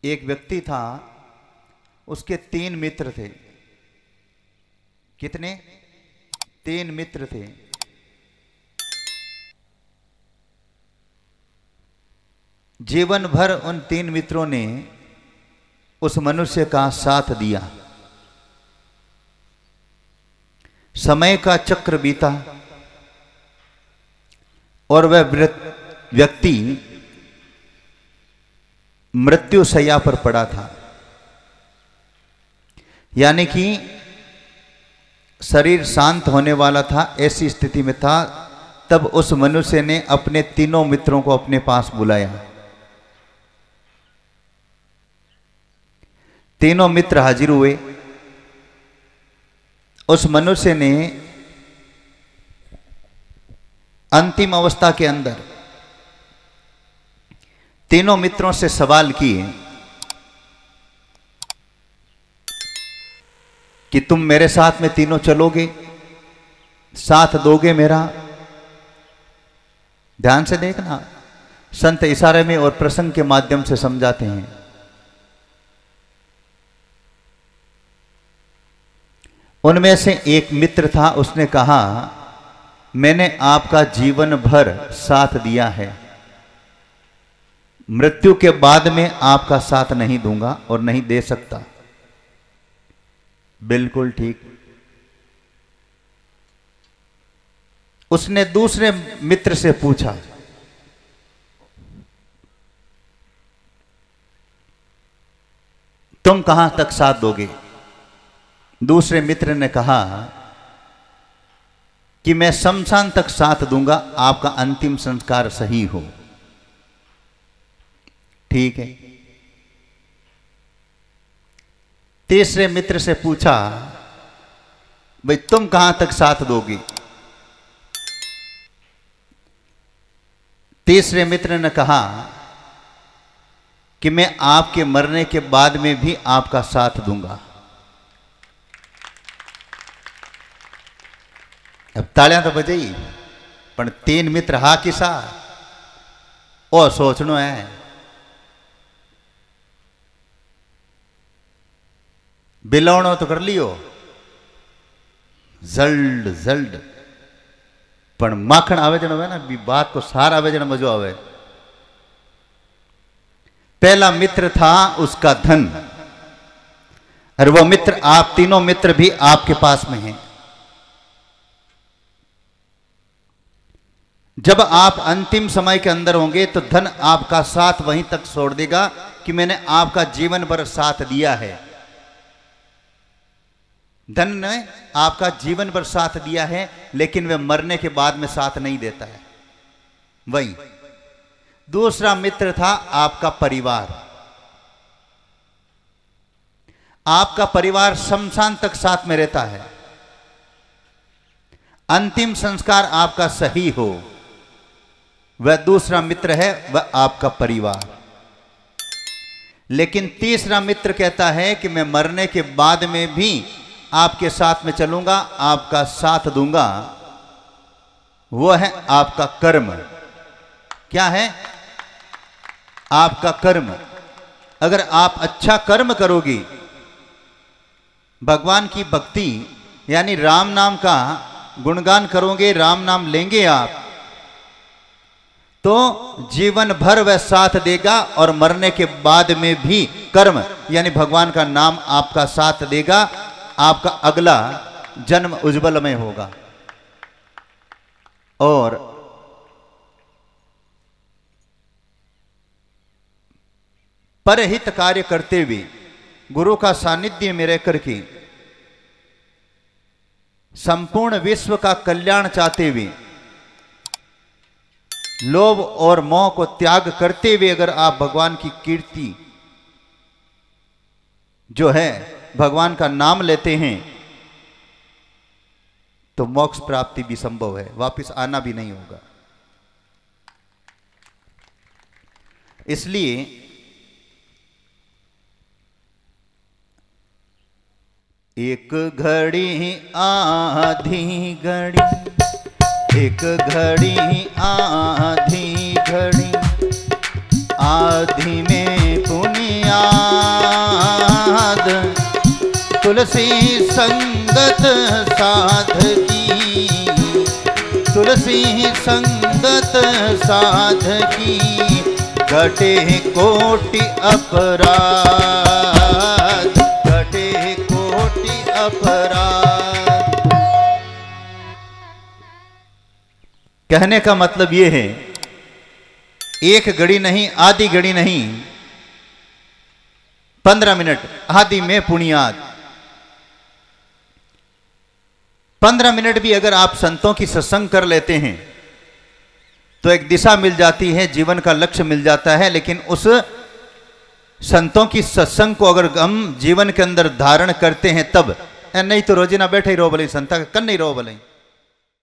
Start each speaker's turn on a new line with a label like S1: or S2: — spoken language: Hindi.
S1: एक व्यक्ति था, उसके 3 मित्र थे। कितने? 3 मित्र थे। जीवन भर उन 3 मित्रों ने उस मनुष्य का साथ दिया। समय का चक्र बीता और वह व्यक्ति मृत्यु शैया पर पड़ा था, यानी कि शरीर शांत होने वाला था, ऐसी स्थिति में था। तब उस मनुष्य ने अपने 3 मित्रों को अपने पास बुलाया। 3 मित्र हाजिर हुए। उस मनुष्य ने अंतिम अवस्था के अंदर 3 मित्रों से सवाल किए कि तुम मेरे साथ में तीनों चलोगे, साथ दोगे मेरा? ध्यान से देखना, संत इशारे में और प्रसंग के माध्यम से समझाते हैं। उनमें से एक मित्र था, उसने कहा मैंने आपका जीवन भर साथ दिया है, मृत्यु के बाद में आपका साथ नहीं दूंगा और नहीं दे सकता। बिल्कुल ठीक। उसने दूसरे मित्र से पूछा, तुम कहां तक साथ दोगे? दूसरे मित्र ने कहा कि मैं शमशान तक साथ दूंगा, आपका अंतिम संस्कार सही हो। ठीक है। तीसरे मित्र से पूछा, भाई तुम कहां तक साथ दोगे? तीसरे मित्र ने कहा कि मैं आपके मरने के बाद में भी आपका साथ दूंगा। अब तालियां तो बजाई, पर 3 मित्र हा किसा ओ सोचनो है। बिलौणो तो कर लियो जल्द जल्द, पर माखण आवे जण है ना, बात को सार आवे जण मजो आवे। पहला मित्र था उसका धन, और वो मित्र आप 3 मित्र भी आपके पास में हैं। जब आप अंतिम समय के अंदर होंगे तो धन आपका साथ वहीं तक छोड़ देगा कि मैंने आपका जीवन भर साथ दिया है। धन ने आपका जीवन भर साथ दिया है, लेकिन वह मरने के बाद में साथ नहीं देता है। वही दूसरा मित्र था आपका परिवार। आपका परिवार शमशान तक साथ में रहता है, अंतिम संस्कार आपका सही हो, वह दूसरा मित्र है, वह आपका परिवार। लेकिन तीसरा मित्र कहता है कि मैं मरने के बाद में भी आपके साथ में चलूंगा, आपका साथ दूंगा। वो है आपका कर्म। क्या है? आपका कर्म। अगर आप अच्छा कर्म करोगे, भगवान की भक्ति यानी राम नाम का गुणगान करोगे, राम नाम लेंगे आप, तो जीवन भर वह साथ देगा और मरने के बाद में भी कर्म यानी भगवान का नाम आपका साथ देगा। आपका अगला जन्म उज्जवलमय होगा। और परहित कार्य करते हुए, गुरु का सानिध्य में रहकर के संपूर्ण विश्व का कल्याण चाहते हुए, लोभ और मोह को त्याग करते हुए अगर आप भगवान की कीर्ति जो है भगवान का नाम लेते हैं, तो मोक्ष प्राप्ति भी संभव है, वापस आना भी नहीं होगा। इसलिए एक घड़ी आधी घड़ी, एक घड़ी आधी घड़ी, आधी में पुनिया तुलसी संगत साधकी, तुलसी संगत साधकी, घटे कोटि अपराध, घटे कोटि अपराध। कहने का मतलब यह है, एक घड़ी नहीं, आधी घड़ी नहीं, 15 मिनट आदि में पुण्याद। 15 मिनट भी अगर आप संतों की सत्संग कर लेते हैं तो एक दिशा मिल जाती है, जीवन का लक्ष्य मिल जाता है। लेकिन उस संतों की सत्संग को अगर हम जीवन के अंदर धारण करते हैं तब, नहीं तो रोजी ना बैठे ही रहो भले, संता कन नहीं रहो भले।